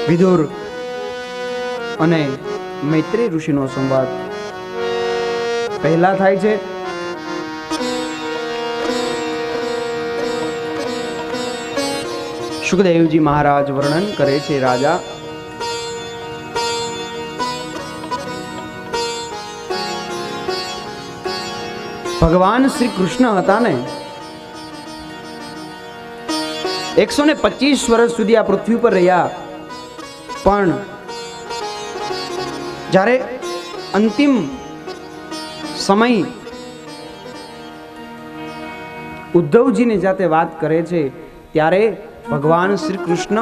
વિદુર અને મૈત્રી ઋષિનો સંવાદ પહેલા થાય છે. સુખદેવજી મહારાજ વર્ણન કરે છે, રાજા ભગવાન શ્રી કૃષ્ણ હતા ને 125 વર્ષ સુધી આ પૃથ્વી પર રહ્યા, પણ જ્યારે અંતિમ સમય ઉદ્ધવજીની જાતે વાત કરે છે ત્યારે ભગવાન શ્રી કૃષ્ણ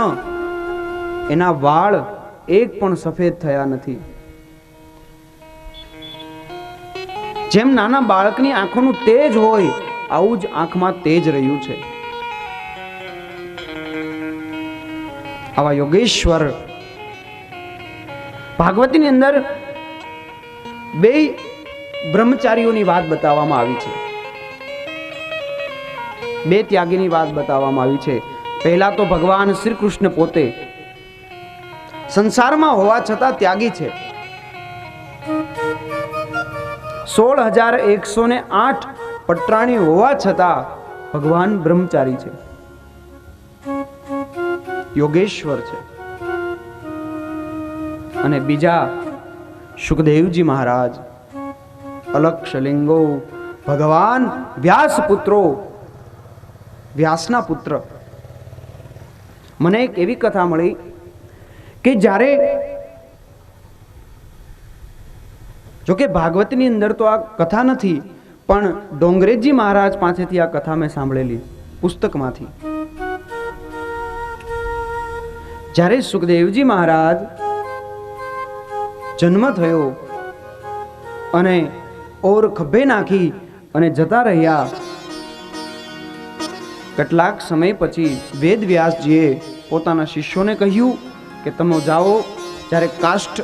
એના વાળ એક પણ સફેદ થયા નથી. જેમ નાના બાળકની આંખોનું તેજ હોય આવું જ આંખમાં તેજ રહ્યું છે. આવા યોગેશ્વર ભાગવતીની અંદર બે બ્રહ્મચારીઓની વાત બતાવવામાં આવી છે, બે ત્યાગીની વાત બતાવવામાં આવી છે. પહેલા તો ભગવાન શ્રી કૃષ્ણ પોતે સંસારમાં હોવા છતાં ત્યાગી છે. 16,108 પટરાણી હોવા છતાં ભગવાન બ્રહ્મચારી છે, યોગેશ્વર છે. અને બીજા સુખદેવજી મહારાજ અલક્ષલિંગો, ભગવાન વ્યાસ પુત્રો, વ્યાસના પુત્ર. મને એક એવી કથા મળી કે જ્યારે, જોકે ભાગવતની અંદર તો આ કથા નથી, પણ ડોંગરેજી મહારાજ પાસેથી આ કથા મેં સાંભળેલી પુસ્તકમાંથી. જ્યારે સુખદેવજી મહારાજ જન્મ થયો અને ઓર ખભે નાખી અને જતા રહ્યા, કેટલાક સમય પછી વેદ વ્યાસજીએ પોતાના શિષ્યોને કહ્યું કે તમે જાઓ, જ્યારે કાષ્ઠ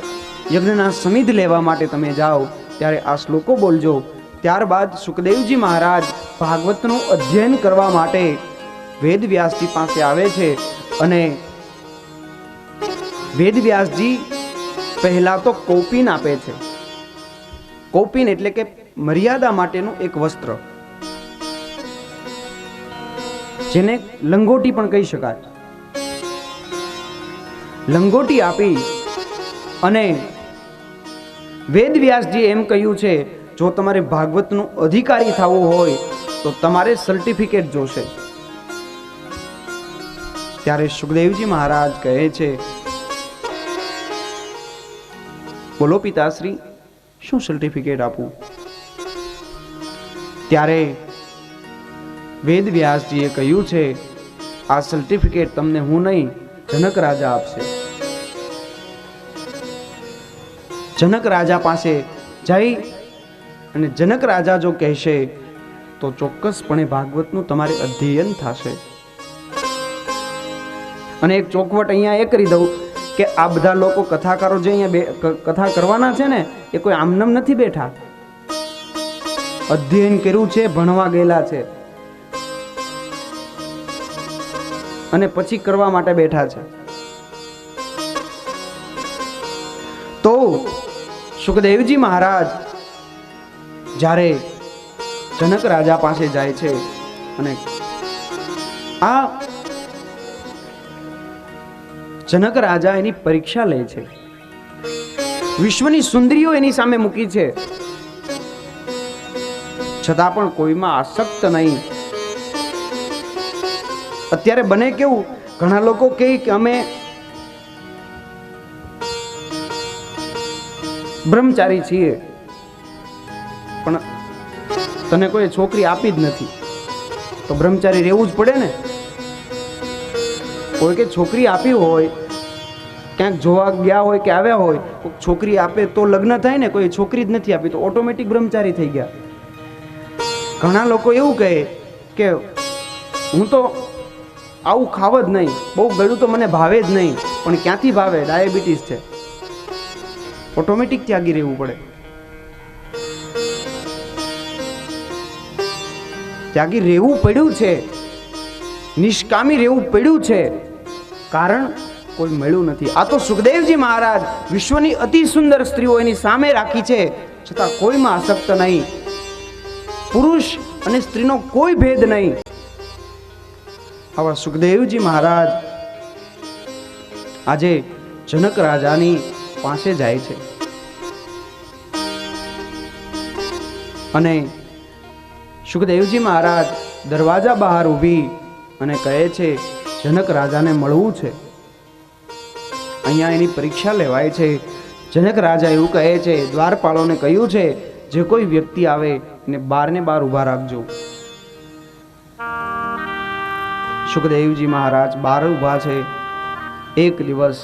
યજ્ઞના સમિધ લેવા માટે તમે જાઓ ત્યારે આ શ્લોકો બોલજો. ત્યારબાદ સુખદેવજી મહારાજ ભાગવતનું અધ્યયન કરવા માટે વેદ વ્યાસજી પાસે આવે છે અને વેદ વ્યાસજી પહેલા તો કૌપિન આપે છે. કૌપિન એટલે કે મર્યાદા માટેનું એક વસ્ત્ર, જેને લંગોટી પણ કહી શકાય. લંગોટી આપી અને વેદ વ્યાસજી એમ કહ્યું છે, જો તમારે ભાગવતનું અધિકારી થવું હોય તો તમારે સર્ટિફિકેટ જોશે. ત્યારે સુખદેવજી મહારાજ કહે છે, બોલો પિતાશ્રી, શું સર્ટિફિકેટ આપું? ત્યારે વેદ વ્યાસજીએ કહ્યું છે, આ સર્ટિફિકેટ તમને હું નહીં, જનક રાજા આપશે. જનક રાજા પાસે જઈ અને જનક રાજા જો કહેશે તો ચોક્કસપણે ભાગવતનું તમારે અધ્યયન થશે. અને એક ચોખવટ અહીંયા એ કરી દઉં કે આ બધા લોકો કથાકારો જે અહીંયા કથા કરવાના છે ને, એ કોઈ આમનામ નથી બેઠા, અધ્યયન કર્યું છે, ભણવા ગયેલા છે અને પછી કરવા માટે બેઠા છે. તો સુખદેવજી મહારાજ જ્યારે જનક રાજા પાસે જાય છે અને આ જનક રાજા એની પરીક્ષા લે છે, વિશ્વની સુંદરીઓ એની સામે મૂકી છે, છતાં પણ કોઈમાં આસક્ત નહીં. અત્યારે બને કેવું, ઘણા લોકો કહે કે અમે બ્રહ્મચારી છીએ, પણ તને કોઈ છોકરી આપી જ નથી તો બ્રહ્મચારી રહેવું જ પડે ને. કોઈ કે છોકરી આપી હોય, ક્યાંક જોવા ગયા હોય કે આવ્યા હોય, છોકરી આપે તો લગ્ન થાય ને, કોઈ છોકરી જ નથી આપી તો ઓટોમેટિક બ્રહ્મચારી થઈ ગયા. ઘણા લોકો એવું કહે કે હું તો આવું ખાવ જ નહીં, બહુ ગળ્યું તો મને ભાવે જ નહીં, પણ ક્યાંથી ભાવે, ડાયાબિટીસ છે, ઓટોમેટિક ત્યાગી રહેવું પડે. ત્યાગી રહેવું પડ્યું છે, નિષ્કામી રહેવું પડ્યું છે, કારણ કોઈ મળ્યું નથી. આ તો સુખદેવજી મહારાજ વિશ્વની અતિ સુંદર સ્ત્રીઓ એની સામે રાખી છે, છતાં કોઈમાં આસક્ત નહીં. પુરુષ અને સ્ત્રીનો કોઈ ભેદ નહીં. આવા સુખદેવજી મહારાજ આજે જનક રાજાની પાસે જાય છે અને સુખદેવજી મહારાજ દરવાજા બહાર ઊભી અને કહે છે, જનક રાજાને મળવું છે, અહીંયા એની પરીક્ષા લેવાય છે. જનક રાજા એવું કહે છે, દ્વારપાળોને કહ્યું છે, જે કોઈ વ્યક્તિ આવે એને બાર ને બાર ઊભા રાખજો. સુખદેવજી મહારાજ બાર ઊભા છે. 1 દિવસ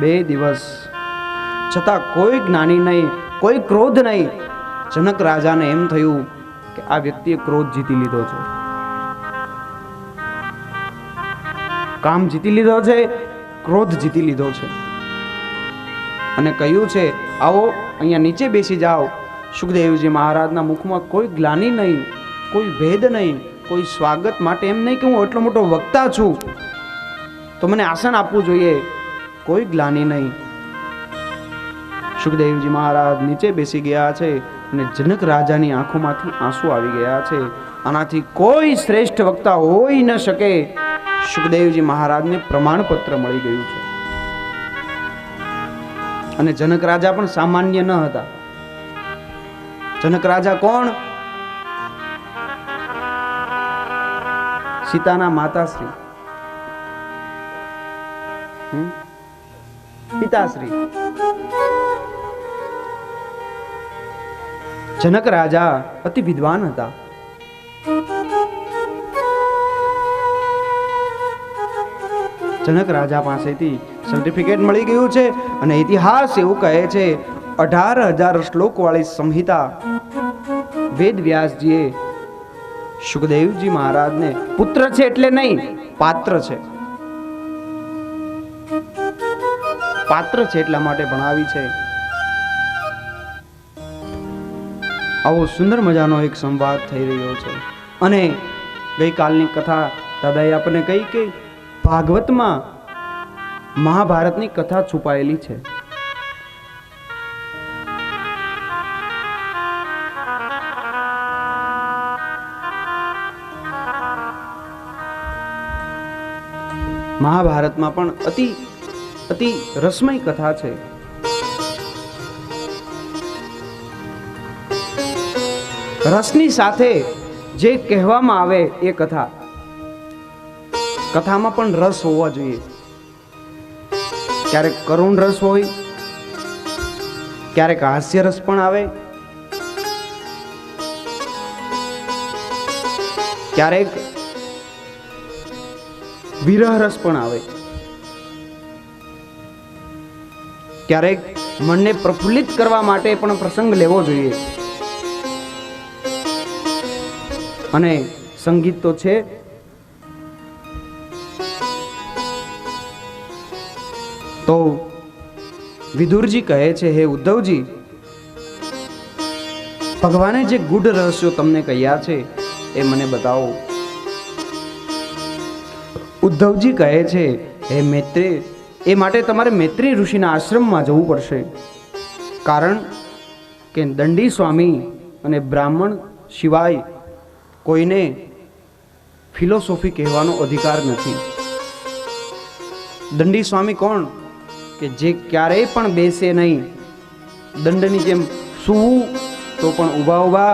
2 દિવસ છતાં કોઈ જ્ઞાની નહીં, કોઈ ક્રોધ નહીં. જનક રાજાને એમ થયું કે આ વ્યક્તિએ ક્રોધ જીતી લીધો છે, કામ જીતી લીધો છે, ક્રોધ જીતી લીધો છે. અને કહ્યું છે, આવો અહીંયા નીચે બેસી જાઓ. સુખદેવજી મહારાજના મુખમાં કોઈ ગ્લાનિ નહીં, કોઈ ભેદ નહીં, કોઈ સ્વાગત માટે એમ નહીં કે હું એટલો મોટો વક્તા છું તો મને આસન આપવું જોઈએ, કોઈ ગ્લાનિ નહીં. સુખદેવજી મહારાજ નીચે બેસી ગયા છે અને જનક રાજાની આંખોમાંથી આંસુ આવી ગયા છે. આનાથી કોઈ શ્રેષ્ઠ વક્તા હોઈ ન શકે. સુખદેવજી મહારાજને પ્રમાણપત્ર મળી ગયું છે. અને જનક રાજા પણ સામાન્ય ન હતા. જનક રાજા કોણ? સીતાના માતાશ્રી, પિતાશ્રી. જનક રાજા અતિ વિદ્વાન હતા. જનક રાજા પાસેથી સર્ટિફિકેટ મળી ગયું છે અને ઇતિહાસ એવું કહે છે 18,000 શ્લોક વાળી સંહિતા વેદ વ્યાસજીએ સુખદેવજી મહારાજને, પુત્ર છે એટલે નહીં, પાત્ર છે, પાત્ર છે એટલા માટે ભણાવી છે. આવો સુંદર મજાનો એક સંવાદ થઈ રહ્યો છે. અને ગઈકાલની કથા દાદાએ આપણને કહી કે ભાગવતમાં મહાભારતની કથા છુપાયેલી છે. મહાભારતમાં પણ અતિ રસમય કથા છે. રસની સાથે જે કહેવામાં આવે એ કથામાં પણ રસ હોવા જોઈએ. ક્યારેક કરુણ રસ હોય, ક્યારેક હાસ્ય રસ પણ આવે, ક્યારેક વિરહ રસ પણ આવે, ક્યારેક મનને પ્રફુલ્લિત કરવા માટે પણ પ્રસંગ લેવો જોઈએ. અને સંગીત તો છે. તો વિદુરજી કહે છે, હે ઉદ્ધવજી, ભગવાને જે ગૂઢ રહસ્યો તમને કહ્યા છે એ મને બતાવો. ઉદ્ધવજી કહે છે, હે મૈત્રેય, એ માટે તમારે મૈત્રેય ઋષિના આશ્રમમાં જવું પડશે. કારણ કે દંડી સ્વામી અને બ્રાહ્મણ સિવાય કોઈને ફિલોસોફી કહેવાનો અધિકાર નથી. દંડી સ્વામી કોણ? કે જે ક્યારેય પણ બેસે નહીં, દંડની જેમ સૂવું તો પણ ઊભા ઊભા,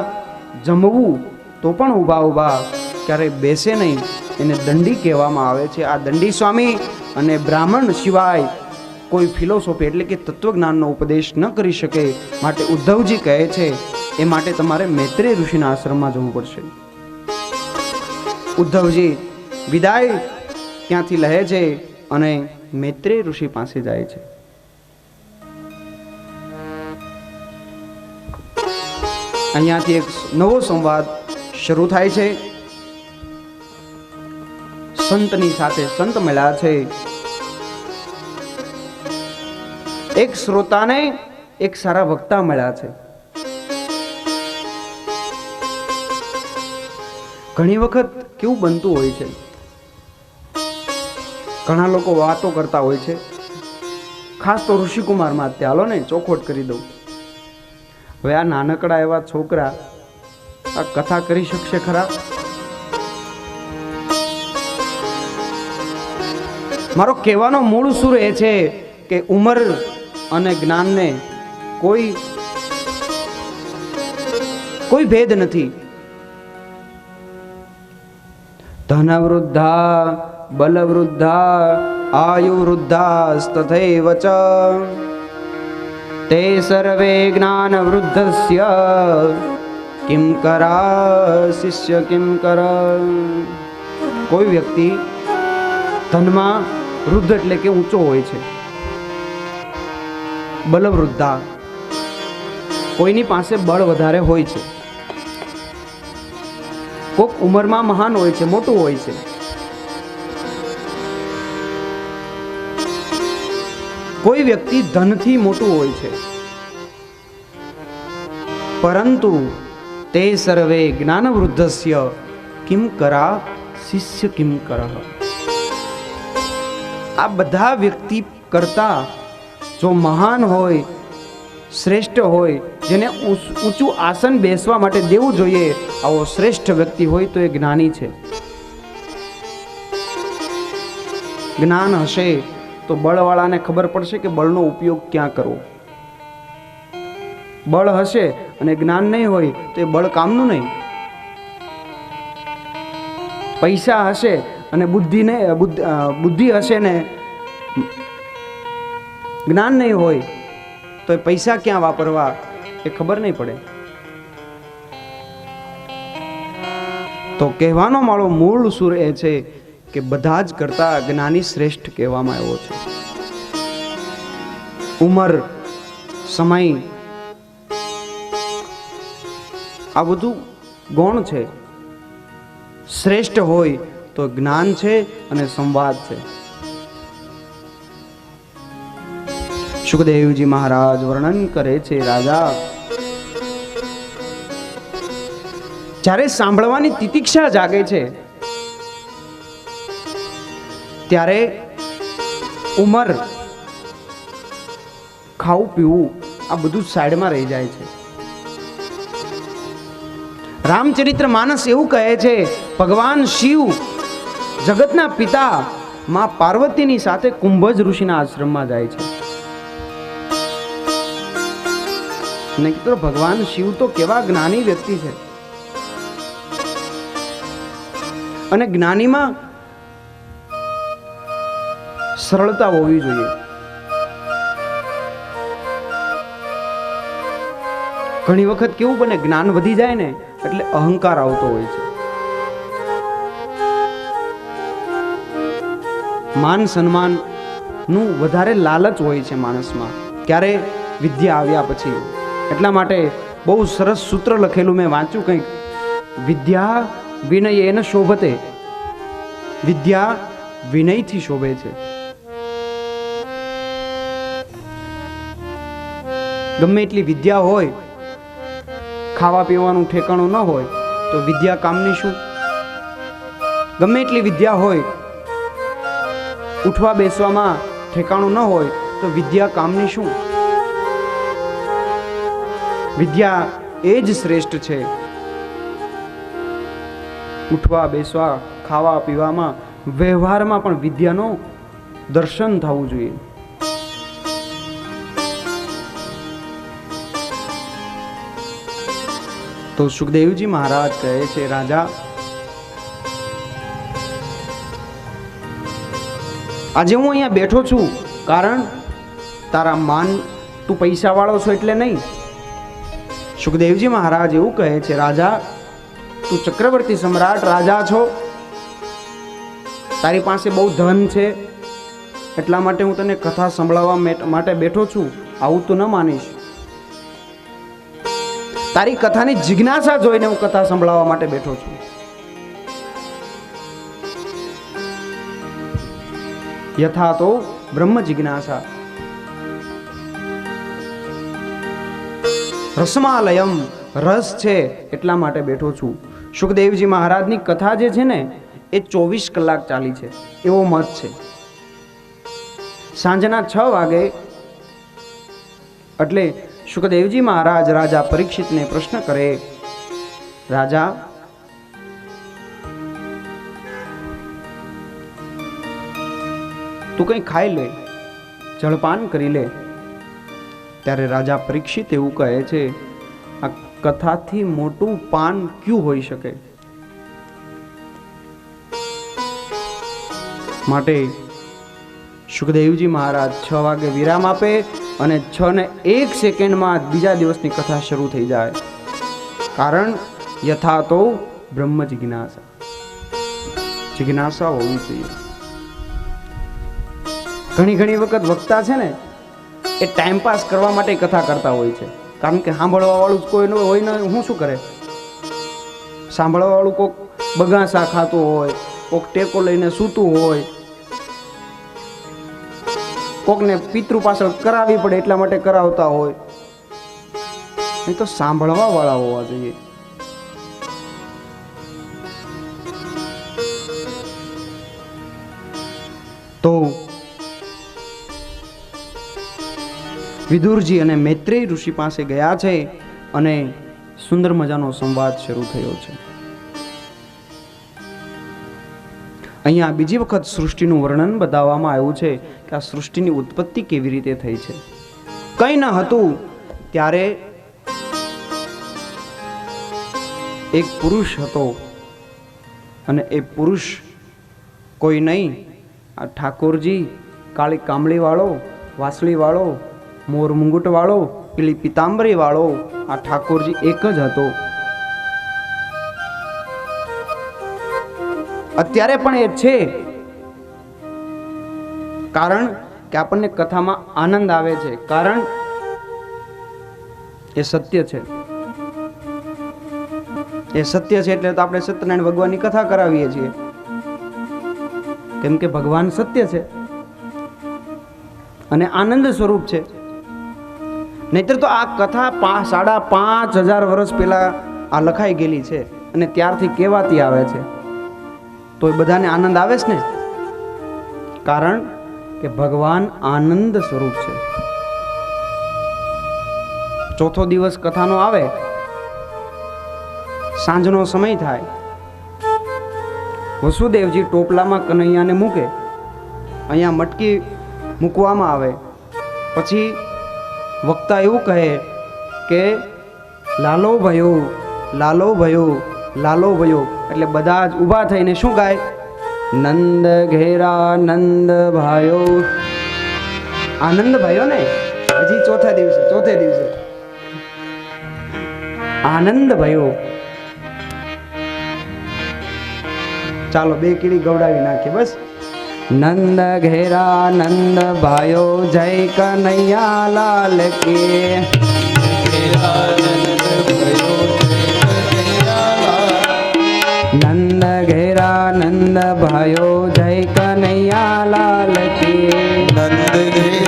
જમવું તો પણ ઊભા ઊભા, ક્યારેય બેસે નહીં, એને દંડી કહેવામાં આવે છે. આ દંડી સ્વામી અને બ્રાહ્મણ સિવાય કોઈ ફિલોસોફી એટલે કે તત્વજ્ઞાનનો ઉપદેશ ન કરી શકે. માટે ઉદ્ધવજી કહે છે, એ માટે તમારે મૈત્રેય ઋષિના આશ્રમમાં જવું પડશે. ઉદ્ધવજી વિદાય ત્યાંથી લે છે અને મૈત્રેય ઋષિ પાસે જાય છે. અહીંયાથી એક નવો સંવાદ શરૂ થાય છે. સંતની સાથે સંત મળ્યા છે. એક શ્રોતાને એક સારા વક્તા મળ્યા છે. ઘણી વખત કેવું બનતું હોય છે ઘણા લોકો વાતો કરતા હોય છે, ખાસ તો ઋષિકુમારમાં જ, હાલો ને ચોખવટ કરી દઉં. હવે આ નાનકડા એવા છોકરા આ કથા કરી શકશે ખરા? મારો કહેવાનો મૂળ સુર એ છે કે ઉંમર અને જ્ઞાનને કોઈ ભેદ નથી. ધન વૃદ્ધા બલ વૃદ્ધા આયુ વૃદ્ધા તથૈવ ચ તે સર્વે જ્ઞાન વૃદ્ધસ્ય કિમ કરા શિષ્ય કિમ કર. કોઈ વ્યક્તિ ધનમાં વૃદ્ધ એટલે કે ઊંચો હોય છે, બલ વૃદ્ધા કોઈની પાસે બળ વધારે હોય છે, કોક ઉંમરમાં મહાન હોય છે, મોટું હોય છે. કોઈ વ્યક્તિ ધનથી મોટું હોય છે, પરંતુ તે સર્વે જ્ઞાન વૃદ્ધસ્ય કિમ કરા શિષ્ય કિમ કરઃ. આ બધા વ્યક્તિ કરતા જો મહાન હોય, શ્રેષ્ઠ હોય, જેને ઊંચું આસન બેસવા માટે દેવું જોઈએ, આવો શ્રેષ્ઠ વ્યક્તિ હોય તો એ જ્ઞાની છે. જ્ઞાન હશે તો બળવાળાને ખબર પડશે કે બળનો ઉપયોગ ક્યાં કરવો. બળ હશે અને જ્ઞાન નહીં હોય તો એ બળ કામનું નહીં. પૈસા હશે અને બુદ્ધિ હશે ને જ્ઞાન નહીં હોય તો એ પૈસા ક્યાં વાપરવા એ ખબર નહીં પડે. તો કહેવાનો મારો મૂળ સુર એ છે કે બધા જ કરતા જ્ઞાની શ્રેષ્ઠ કહેવામાં આવ્યો છે. ઉંમર, સમય, આ બધું ગૌણ છે. શ્રેષ્ઠ હોય તો જ્ઞાન છે અને સંવાદ છે. સુખદેવજી મહારાજ વર્ણન કરે છે, રાજા જ્યારે સાંભળવાની તિતિક્ષા જાગે છે ત્યારે ઉંમર, ખાવું પીવું આ બધું સાઈડમાં રહી જાય છે. રામચરિત્ર માનસ એવું કહે છે, ભગવાન શિવ જગતના પિતા માં પાર્વતીની સાથે કુંભજ ઋષિના આશ્રમમાં જાય છે. ને કીધું ભગવાન શિવ તો કેવા જ્ઞાની વ્યક્તિ છે, અને જ્ઞાનીમાં સરળતા હોવી જોઈએ. ઘણી વખત કેવું બને, જ્ઞાન વધી જાય ને એટલે અહંકાર આવતો હોય છે. માન સન્માન નું વધારે લાલચ હોય છે માણસમાં, ક્યારે વિદ્યા આવ્યા પછી. એટલા માટે બહુ સરસ સૂત્ર લખેલું મેં વાંચ્યું કંઈક, વિદ્યા વિનયેન શોભતે. વિદ્યા વિનયથી શોભે છે. ગમે એટલી વિદ્યા હોય, ખાવા પીવાનું ઠેકાણું ન હોય તો વિદ્યા કામની શું? ગમે એટલી વિદ્યા હોય, ઉઠવા બેસવામાં ઠેકાણું ન હોય તો વિદ્યા કામની શું? વિદ્યા એ જ શ્રેષ્ઠ છે. ઉઠવા બેસવા, ખાવા પીવામાં, વ્યવહારમાં પણ વિદ્યાનો દર્શન થવું જોઈએ. તો સુખદેવજી મહારાજ કહે છે, રાજા આજે હું અહીંયા બેઠો છું કારણ તારા માન, તું પૈસા વાળો છો એટલે નહીં. સુખદેવજી મહારાજ એવું કહે છે, રાજા તું ચક્રવર્તી સમ્રાટ રાજા છો, તારી પાસે બહુ ધન છે, એટલા માટે હું તને કથા સંભળાવવા માટે બેઠો છું. આવું તું ન માનીશ. તારી કથાની જિજ્ઞાસા જોઈને હું કથા સંભળાવવા માટે બેઠો છું. યથા તો બ્રહ્મ જિજ્ઞાસા. રસમાલયમ, રસ છે એટલા માટે બેઠો છું. સુખદેવજી મહારાજની કથા જે છે ને એ 24 કલાક ચાલી છે એવો મત છે. સાંજના 6 વાગે એટલે શુકદેવજી મહારાજ રાજા પરીક્ષિતને પ્રશ્ન કરે, રાજા, તું કંઈ ખાઈ લે, જળપાન કરી લે. ત્યારે રાજા પરીક્ષિત એવું કહે છે, આ કથાથી મોટું પાન ક્યું હોઈ શકે? માટે શુકદેવજી મહારાજ 6 વાગે વિરામ આપે અને 6:01 સેકન્ડમાં બીજા દિવસની કથા શરૂ થઈ જાય. કારણ યથા તો બ્રહ્મ જિજ્ઞાસા, જિજ્ઞાસા હોવી જોઈએ. ઘણી વખત વક્તા છે ને એ ટાઈમ પાસ કરવા માટે કથા કરતા હોય છે. કારણ કે સાંભળવા વાળું કોઈ હોય ને, હું શું કરે? સાંભળવા વાળું કોક બગાસા ખાતું હોય, કોક ટેકો લઈને સૂતું હોય, કોકને પિતૃ પાછળ કરાવવી પડે એટલા માટે કરાવતા હોય. એ તો સાંભળવા વાળા હોવા જોઈએ. તો વિદુરજી અને મૈત્રેય ઋષિ પાસે ગયા છે અને સુંદર મજાનો સંવાદ શરૂ થયો છે. અહીંયા બીજી વખત સૃષ્ટિનું વર્ણન બતાવવામાં આવ્યું છે કે આ સૃષ્ટિની ઉત્પત્તિ કેવી રીતે થઈ છે. કંઈ ન હતું ત્યારે એક પુરુષ હતો અને એ પુરુષ કોઈ નહીં, આ ઠાકોરજી, કાળી કામળી વાળો, વાસળી વાળો, મોર મુંગુટ વાળો, પીળી પિતાંબરી વાળો, આ ઠાકોરજી એક જ હતો. અત્યારે પણ એ છે. કારણ કે આપણને કથામાં આનંદ આવે છે, કારણ એ સત્ય છે. એ સત્ય છે એટલે તો આપણે સત્યનારાયણ ભગવાનની કથા કરાવીએ છીએ, કેમ કે ભગવાન સત્ય છે અને આનંદ સ્વરૂપ છે. નહીતર તો આ કથા 5,500 વર્ષ પહેલા આ લખાઈ ગયેલી છે અને ત્યારથી કહેવાતી આવે છે, તો એ બધાને આનંદ આવે છે ને. કારણ કે ભગવાન આનંદ સ્વરૂપ છે. ચોથો દિવસ કથાનો આવે, સાંજનો સમય થાય, વસુદેવજી ટોપલામાં કનૈયાને મૂકે, અહીંયા મટકી મૂકવામાં આવે. પછી વક્તા એવું કહે કે લાલો ભયો, લાલો ભયો, લાલો ભયો. એટલે બધા જ ઊભા થઈને શું ગાય? નંદ ઘેરા નંદ ભાયો. આનંદ ભાઈઓ ને હજી ચોથે દિવસે આનંદ ભાઈઓ. ચાલો 2 કીડી ગવડાવી નાખીએ બસ. નંદ ઘેરા નંદ ભાયો, જય કનૈયા લાલ કે. નંદ ઘેરા નંદ ભાયો, જય કનૈયા લાલ કે. નંદ